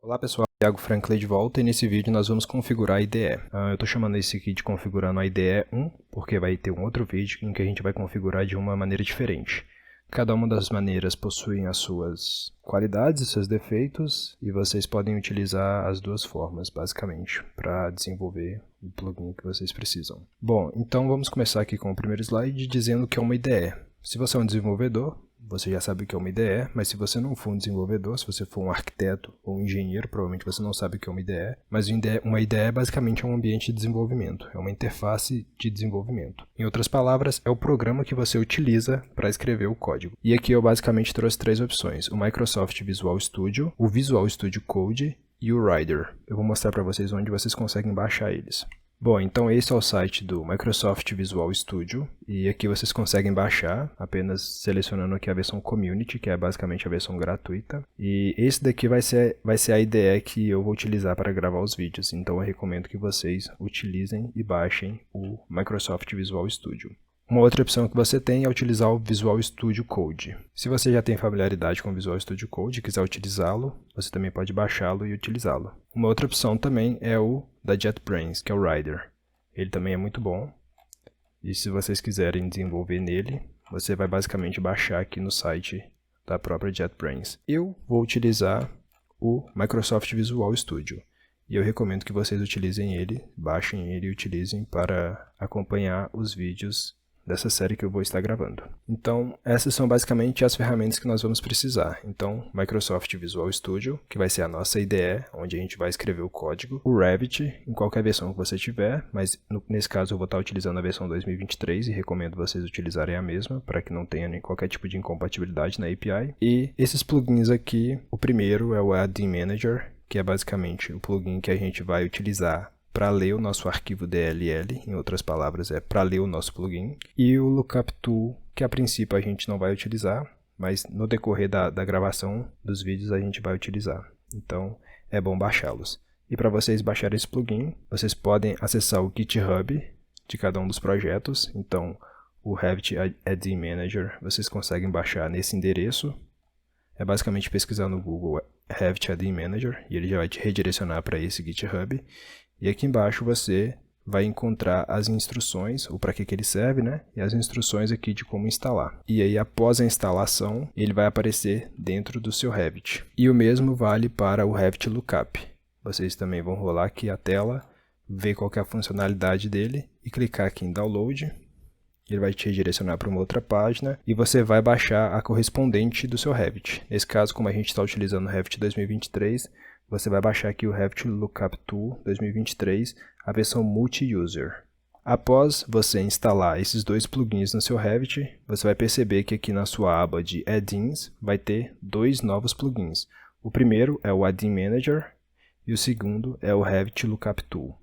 Olá pessoal, Thiago Franklin de volta e nesse vídeo nós vamos configurar a IDE. Eu estou chamando esse aqui de configurando a IDE 1, porque vai ter um outro vídeo em que a gente vai configurar de uma maneira diferente. Cada uma das maneiras possui as suas qualidades e seus defeitos, e vocês podem utilizar as duas formas, basicamente, para desenvolver o plugin que vocês precisam. Bom, então vamos começar aqui com o primeiro slide dizendo que é uma IDE. Se você é um desenvolvedor, você já sabe o que é uma IDE, mas se você não for um desenvolvedor, se você for um arquiteto ou um engenheiro, provavelmente você não sabe o que é uma IDE, mas uma IDE basicamente é um ambiente de desenvolvimento, é uma interface de desenvolvimento. Em outras palavras, é o programa que você utiliza para escrever o código. E aqui eu basicamente trouxe três opções, o Microsoft Visual Studio, o Visual Studio Code e o Rider. Eu vou mostrar para vocês onde vocês conseguem baixar eles. Bom, então esse é o site do Microsoft Visual Studio e aqui vocês conseguem baixar apenas selecionando aqui a versão Community, que é basicamente a versão gratuita. E esse daqui vai ser a IDE que eu vou utilizar para gravar os vídeos, então eu recomendo que vocês utilizem e baixem o Microsoft Visual Studio. Uma outra opção que você tem é utilizar o Visual Studio Code. Se você já tem familiaridade com o Visual Studio Code e quiser utilizá-lo, você também pode baixá-lo e utilizá-lo. Uma outra opção também é o da JetBrains, que é o Rider. Ele também é muito bom. E se vocês quiserem desenvolver nele, você vai basicamente baixar aqui no site da própria JetBrains. Eu vou utilizar o Microsoft Visual Studio. E eu recomendo que vocês utilizem ele, baixem ele e utilizem para acompanhar os vídeos dessa série que eu vou estar gravando. Então, essas são basicamente as ferramentas que nós vamos precisar. Então, Microsoft Visual Studio, que vai ser a nossa IDE, onde a gente vai escrever o código. O Revit, em qualquer versão que você tiver, mas nesse caso eu vou estar utilizando a versão 2023 e recomendo vocês utilizarem a mesma, para que não tenha qualquer tipo de incompatibilidade na API. E esses plugins aqui, o primeiro é o Add-in Manager, que é basicamente o plugin que a gente vai utilizar para ler o nosso arquivo DLL, em outras palavras, é para ler o nosso plugin, e o Lookup Tool, que a princípio a gente não vai utilizar, mas no decorrer da gravação dos vídeos a gente vai utilizar. Então, é bom baixá-los. E para vocês baixarem esse plugin, vocês podem acessar o GitHub de cada um dos projetos. Então, o Revit Add-in Manager vocês conseguem baixar nesse endereço. É basicamente pesquisar no Google Revit Add-in Manager e ele já vai te redirecionar para esse GitHub. E aqui embaixo você vai encontrar as instruções, ou para que ele serve, né? E as instruções aqui de como instalar. E aí após a instalação, ele vai aparecer dentro do seu Revit. E o mesmo vale para o Revit Lookup. Vocês também vão rolar aqui a tela, ver qual que é a funcionalidade dele e clicar aqui em Download. Ele vai te redirecionar para uma outra página e você vai baixar a correspondente do seu Revit. Nesse caso, como a gente está utilizando o Revit 2023, você vai baixar aqui o Revit Lookup Tool 2023, a versão Multi-User. Após você instalar esses dois plugins no seu Revit, você vai perceber que aqui na sua aba de Add-ins vai ter dois novos plugins. O primeiro é o Add-in Manager e o segundo é o Revit Lookup Tool.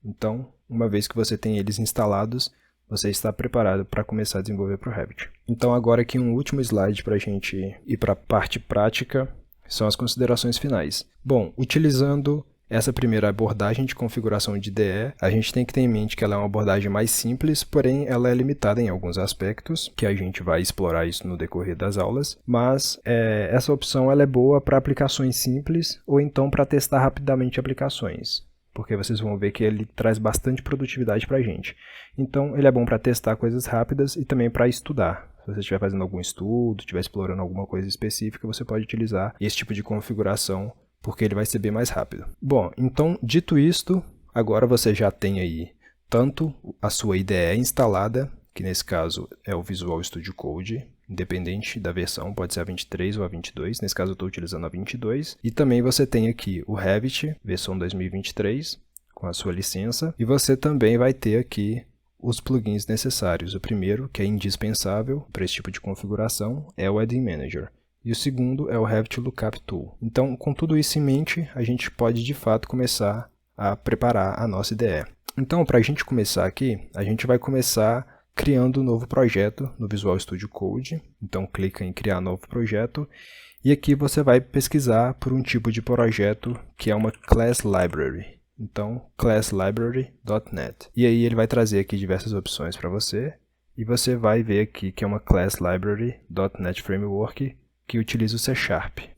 Então, uma vez que você tem eles instalados, você está preparado para começar a desenvolver para o Revit. Então agora aqui um último slide para a gente ir para a parte prática, são as considerações finais. Bom, utilizando essa primeira abordagem de configuração de IDE, a gente tem que ter em mente que ela é uma abordagem mais simples, porém ela é limitada em alguns aspectos, que a gente vai explorar isso no decorrer das aulas, mas essa opção ela é boa para aplicações simples ou então para testar rapidamente aplicações, porque vocês vão ver que ele traz bastante produtividade para a gente. Então ele é bom para testar coisas rápidas e também para estudar. Se você estiver fazendo algum estudo, estiver explorando alguma coisa específica, você pode utilizar esse tipo de configuração, porque ele vai ser bem mais rápido. Bom, então, dito isto, agora você já tem aí tanto a sua IDE instalada, que nesse caso é o Visual Studio Code, independente da versão, pode ser a 23 ou a 22, nesse caso eu estou utilizando a 22, e também você tem aqui o Revit, versão 2023, com a sua licença, e você também vai ter aqui os plugins necessários. O primeiro, que é indispensável para esse tipo de configuração, é o Add-in Manager. E o segundo é o Revit Lookup Tool. Então, com tudo isso em mente, a gente pode de fato começar a preparar a nossa IDE. Então, para a gente começar aqui, a gente vai começar criando um novo projeto no Visual Studio Code. Então, clica em Criar Novo Projeto. E aqui você vai pesquisar por um tipo de projeto que é uma Class Library. Então, classlibrary.net. E aí ele vai trazer aqui diversas opções para você. E você vai ver aqui que é uma Class Library.net Framework, que utiliza o C#.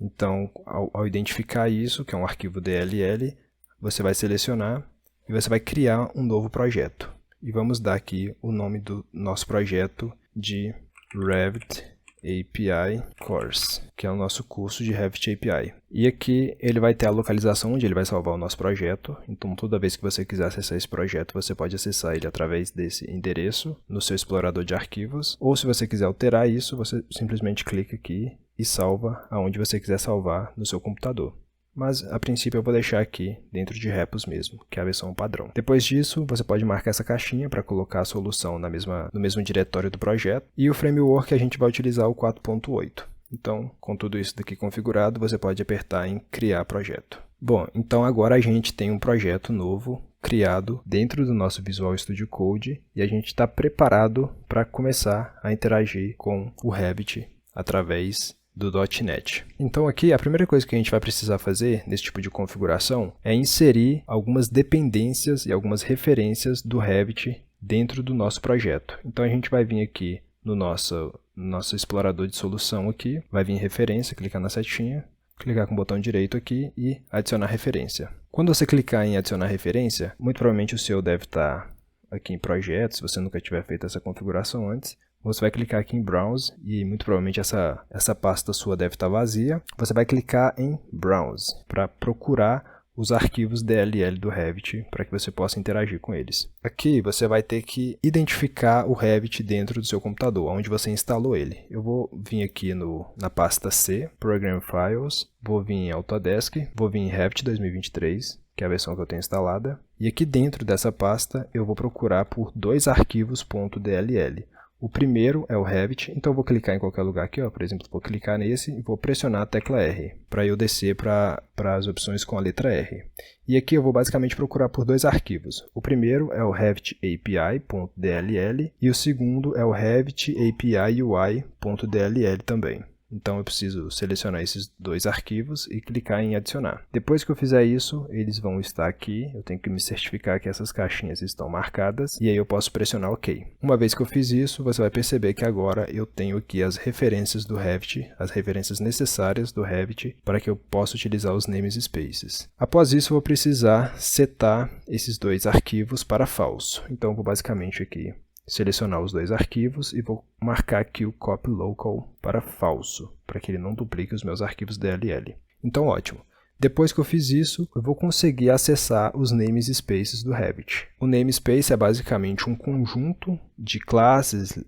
Então, ao identificar isso, que é um arquivo DLL, você vai selecionar e você vai criar um novo projeto. E vamos dar aqui o nome do nosso projeto de Revit API Course, que é o nosso curso de Revit API. E aqui ele vai ter a localização onde ele vai salvar o nosso projeto. Então toda vez que você quiser acessar esse projeto, você pode acessar ele através desse endereço no seu explorador de arquivos. Ou se você quiser alterar isso, você simplesmente clica aqui e salva aonde você quiser salvar no seu computador. Mas, a princípio, eu vou deixar aqui dentro de repos mesmo, que é a versão padrão. Depois disso, você pode marcar essa caixinha para colocar a solução no mesmo diretório do projeto. E o framework a gente vai utilizar o 4.8. Então, com tudo isso daqui configurado, você pode apertar em Criar Projeto. Bom, então agora a gente tem um projeto novo criado dentro do nosso Visual Studio Code e a gente está preparado para começar a interagir com o Revit através do .NET. Então aqui a primeira coisa que a gente vai precisar fazer nesse tipo de configuração é inserir algumas dependências e algumas referências do Revit dentro do nosso projeto. Então a gente vai vir aqui no nosso explorador de solução aqui, vai vir em referência, clicar na setinha, clicar com o botão direito aqui e adicionar referência. Quando você clicar em adicionar referência, muito provavelmente o seu deve estar aqui em projetos, se você nunca tiver feito essa configuração antes. Você vai clicar aqui em Browse e muito provavelmente essa pasta sua deve estar vazia. Você vai clicar em Browse para procurar os arquivos DLL do Revit para que você possa interagir com eles. Aqui você vai ter que identificar o Revit dentro do seu computador, onde você instalou ele. Eu vou vir aqui na pasta C, Program Files, vou vir em Autodesk, vou vir em Revit 2023, que é a versão que eu tenho instalada. E aqui dentro dessa pasta eu vou procurar por dois arquivos .dll. O primeiro é o Revit, então eu vou clicar em qualquer lugar aqui, ó, por exemplo, vou clicar nesse e vou pressionar a tecla R, para eu descer para as opções com a letra R. E aqui eu vou basicamente procurar por dois arquivos. O primeiro é o Revit API.dll e o segundo é o Revit API UI.dll também. Então eu preciso selecionar esses dois arquivos e clicar em adicionar. Depois que eu fizer isso, eles vão estar aqui. Eu tenho que me certificar que essas caixinhas estão marcadas e aí eu posso pressionar OK. Uma vez que eu fiz isso, você vai perceber que agora eu tenho aqui as referências do Revit, as referências necessárias do Revit para que eu possa utilizar os namespaces. Após isso, eu vou precisar setar esses dois arquivos para falso. Então eu vou basicamente aqui selecionar os dois arquivos e vou marcar aqui o copy local para falso, para que ele não duplique os meus arquivos DLL. Então, ótimo. Depois que eu fiz isso, eu vou conseguir acessar os namespaces do Revit. O namespace é basicamente um conjunto de classes,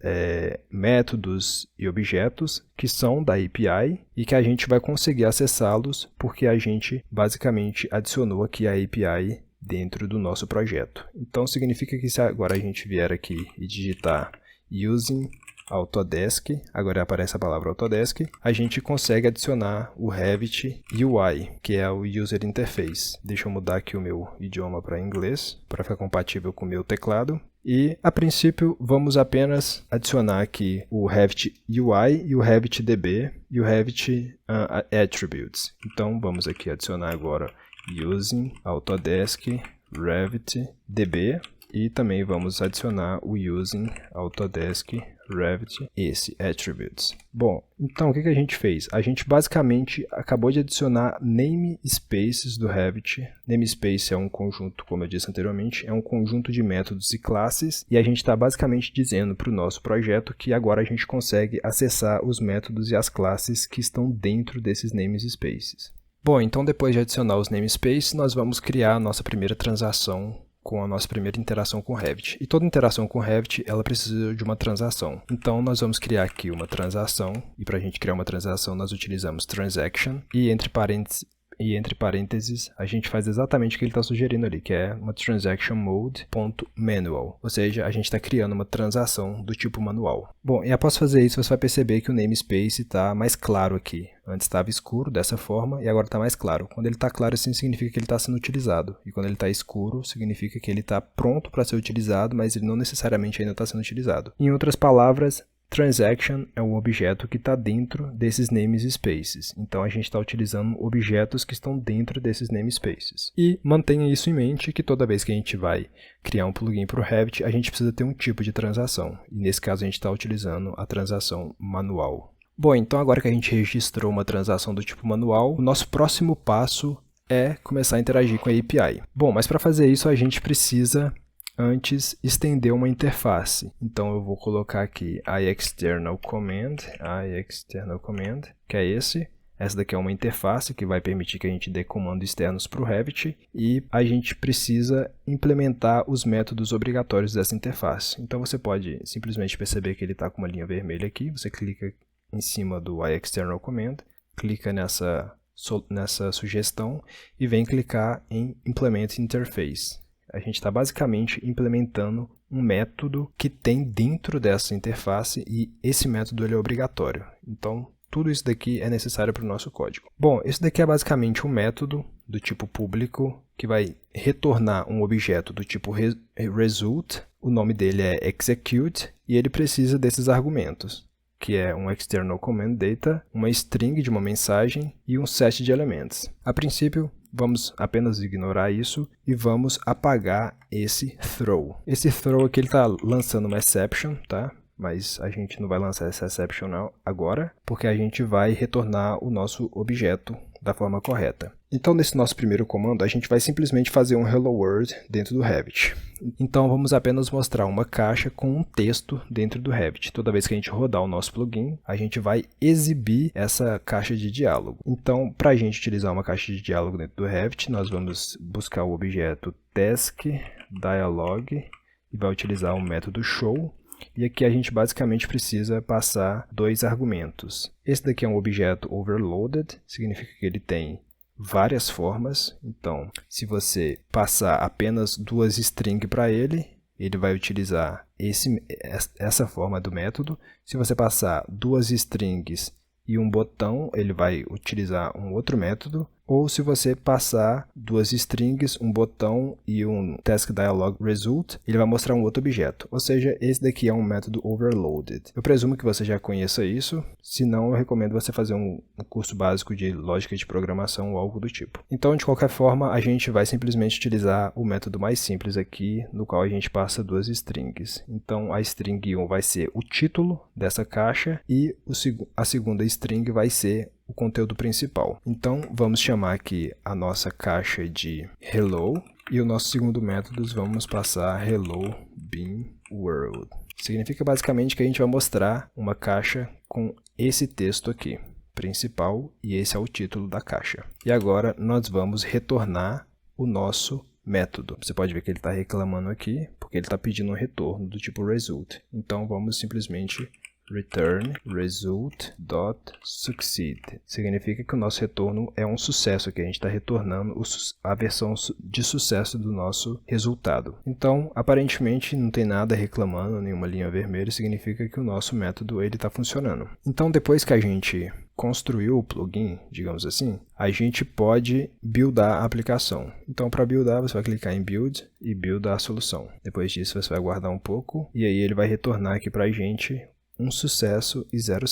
métodos e objetos que são da API e que a gente vai conseguir acessá-los porque a gente basicamente adicionou aqui a API dentro do nosso projeto. Então significa que se agora a gente vier aqui e digitar using Autodesk, agora aparece a palavra Autodesk, a gente consegue adicionar o Revit UI, que é o User Interface. Deixa eu mudar aqui o meu idioma para inglês, para ficar compatível com o meu teclado. E, a princípio, vamos apenas adicionar aqui o Revit UI e o Revit DB e o Revit Attributes. Então, vamos aqui adicionar agora using Autodesk Revit DB e também vamos adicionar o using Autodesk Revit Attributes. Bom, então o que a gente fez? A gente basicamente acabou de adicionar namespaces do Revit. Namespace é um conjunto, como eu disse anteriormente, é um conjunto de métodos e classes e a gente está basicamente dizendo para o nosso projeto que agora a gente consegue acessar os métodos e as classes que estão dentro desses namespaces. Bom, então depois de adicionar os namespaces, nós vamos criar a nossa primeira transação com a nossa primeira interação com o Revit. E toda interação com o Revit, ela precisa de uma transação. Então nós vamos criar aqui uma transação, e para a gente criar uma transação nós utilizamos transaction, e entre parênteses a gente faz exatamente o que ele está sugerindo ali, que é uma transaction mode.manual, ou seja, a gente está criando uma transação do tipo manual. Bom, e após fazer isso você vai perceber que o namespace está mais claro aqui. Antes estava escuro dessa forma e agora está mais claro. Quando ele está claro assim significa que ele está sendo utilizado, e quando ele está escuro significa que ele está pronto para ser utilizado, mas ele não necessariamente ainda está sendo utilizado. Em outras palavras, transaction é um objeto que está dentro desses namespaces. Então a gente está utilizando objetos que estão dentro desses namespaces. E mantenha isso em mente que toda vez que a gente vai criar um plugin para o Revit, a gente precisa ter um tipo de transação. E nesse caso a gente está utilizando a transação manual. Bom, então agora que a gente registrou uma transação do tipo manual, o nosso próximo passo é começar a interagir com a API. Bom, mas para fazer isso a gente precisa antes estender uma interface. Então eu vou colocar aqui iExternalCommand, que é esse. Essa daqui é uma interface que vai permitir que a gente dê comandos externos para o Revit e a gente precisa implementar os métodos obrigatórios dessa interface. Então você pode simplesmente perceber que ele está com uma linha vermelha aqui, você clica em cima do iExternalCommand, clica nessa sugestão e vem clicar em Implement Interface. A gente está basicamente implementando um método que tem dentro dessa interface e esse método ele é obrigatório. Então, tudo isso daqui é necessário para o nosso código. Bom, esse daqui é basicamente um método do tipo público que vai retornar um objeto do tipo result. O nome dele é execute e ele precisa desses argumentos, que é um external command data, uma string de uma mensagem e um set de elementos. A princípio, vamos apenas ignorar isso e vamos apagar esse throw. Esse throw aqui ele está lançando uma exception, tá? Mas a gente não vai lançar essa exception agora, porque a gente vai retornar o nosso objeto da forma correta. Então, nesse nosso primeiro comando, a gente vai simplesmente fazer um Hello World dentro do Revit. Então, vamos apenas mostrar uma caixa com um texto dentro do Revit. Toda vez que a gente rodar o nosso plugin, a gente vai exibir essa caixa de diálogo. Então, para a gente utilizar uma caixa de diálogo dentro do Revit, nós vamos buscar o objeto taskDialog e vai utilizar o método show. E aqui a gente basicamente precisa passar dois argumentos. Esse daqui é um objeto overloaded, significa que ele tem várias formas. Então, se você passar apenas duas strings para ele, ele vai utilizar essa forma do método. Se você passar duas strings e um botão, ele vai utilizar um outro método. Ou se você passar duas strings, um botão e um taskDialog result, ele vai mostrar um outro objeto. Ou seja, esse daqui é um método overloaded. Eu presumo que você já conheça isso, se não, eu recomendo você fazer um curso básico de lógica de programação ou algo do tipo. Então, de qualquer forma, a gente vai simplesmente utilizar o método mais simples aqui, no qual a gente passa duas strings. Então, a string 1 vai ser o título dessa caixa e a segunda string vai ser o conteúdo principal. Então, vamos chamar aqui a nossa caixa de hello e o nosso segundo método vamos passar hello bean world. Significa basicamente que a gente vai mostrar uma caixa com esse texto aqui, principal, e esse é o título da caixa. E agora nós vamos retornar o nosso método. Você pode ver que ele está reclamando aqui, porque ele está pedindo um retorno do tipo result. Então, vamos simplesmente return result.succeed. Significa que o nosso retorno é um sucesso, que a gente está retornando a versão de sucesso do nosso resultado. Então, aparentemente não tem nada reclamando, nenhuma linha vermelha, significa que o nosso método está funcionando. Então, depois que a gente construiu o plugin, digamos assim, a gente pode buildar a aplicação. Então, para buildar, você vai clicar em build e buildar a solução. Depois disso, você vai aguardar um pouco e aí ele vai retornar aqui para a gente um sucesso e zero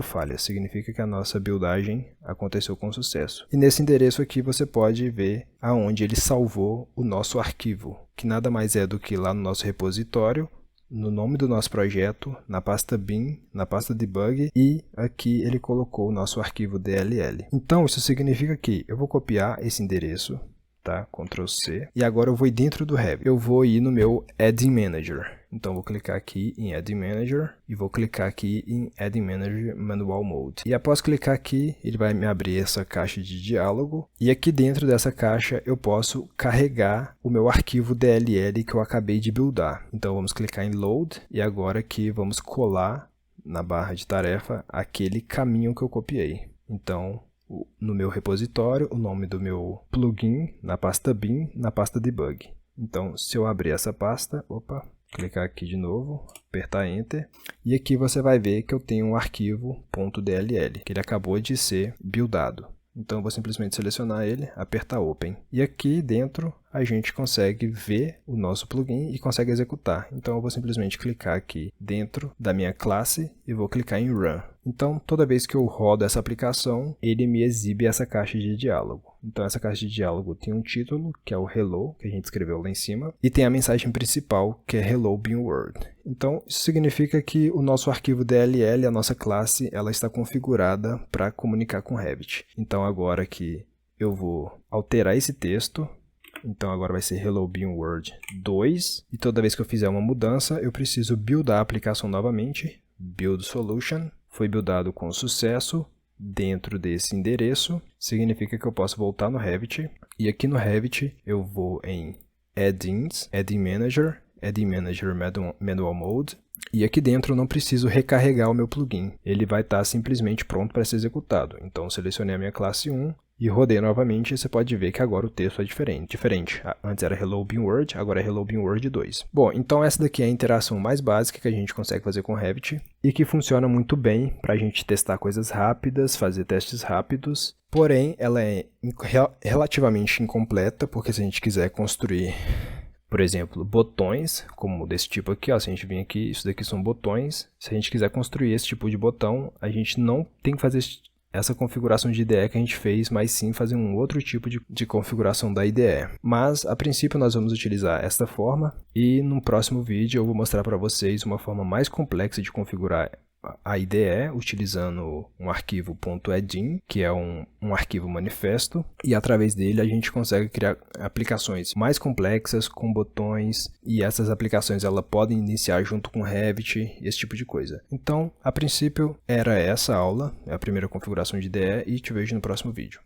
falhas. Significa que a nossa buildagem aconteceu com sucesso. E nesse endereço aqui você pode ver aonde ele salvou o nosso arquivo, que nada mais é do que lá no nosso repositório, no nome do nosso projeto, na pasta bin, na pasta debug, e aqui ele colocou o nosso arquivo DLL. Então isso significa que eu vou copiar esse endereço, tá? Ctrl C. E agora eu vou ir dentro do Revit. Eu vou ir no meu Add Manager. Então vou clicar aqui em Add Manager e vou clicar aqui em Add Manager Manual Mode. E após clicar aqui, ele vai me abrir essa caixa de diálogo. E aqui dentro dessa caixa eu posso carregar o meu arquivo DLL que eu acabei de buildar. Então vamos clicar em Load e agora aqui vamos colar na barra de tarefa aquele caminho que eu copiei. Então, no meu repositório, o nome do meu plugin, na pasta bin, na pasta debug. Então, se eu abrir essa pasta, clicar aqui de novo, apertar Enter, e aqui você vai ver que eu tenho um arquivo .dll, que ele acabou de ser buildado. Então, eu vou simplesmente selecionar ele, apertar Open. E aqui dentro, a gente consegue ver o nosso plugin e consegue executar. Então, eu vou simplesmente clicar aqui dentro da minha classe e vou clicar em Run. Então, toda vez que eu rodo essa aplicação, ele me exibe essa caixa de diálogo. Então, essa caixa de diálogo tem um título, que é o Hello, que a gente escreveu lá em cima, e tem a mensagem principal, que é Hello Being World. Então, isso significa que o nosso arquivo DLL, a nossa classe, ela está configurada para comunicar com o Revit. Então, agora que eu vou alterar esse texto, então agora vai ser Hello Being World 2, e toda vez que eu fizer uma mudança, eu preciso buildar a aplicação novamente, Build Solution, foi buildado com sucesso, dentro desse endereço, significa que eu posso voltar no Revit, e aqui no Revit eu vou em Add-ins, Add-in Manager Manual Mode, e aqui dentro eu não preciso recarregar o meu plugin, ele vai estar simplesmente pronto para ser executado. Então selecionei a minha classe 1 e rodei novamente, e você pode ver que agora o texto é diferente. Antes era Hello Being World, agora é Hello Being World 2. Bom, então essa daqui é a interação mais básica que a gente consegue fazer com o Revit e que funciona muito bem para a gente testar coisas rápidas, fazer testes rápidos. Porém, ela é relativamente incompleta, porque se a gente quiser construir, por exemplo, botões, como desse tipo aqui, ó, se a gente vir aqui, isso daqui são botões. Se a gente quiser construir esse tipo de botão, a gente não tem que fazer essa configuração de IDE que a gente fez, mas sim fazer um outro tipo de configuração da IDE. Mas, a princípio, nós vamos utilizar esta forma, e no próximo vídeo eu vou mostrar para vocês uma forma mais complexa de configurar a IDE, utilizando um arquivo .addin, que é um arquivo manifesto, e através dele a gente consegue criar aplicações mais complexas, com botões, e essas aplicações elas podem iniciar junto com o Revit, esse tipo de coisa. Então, a princípio, era essa aula, a primeira configuração de IDE, e te vejo no próximo vídeo.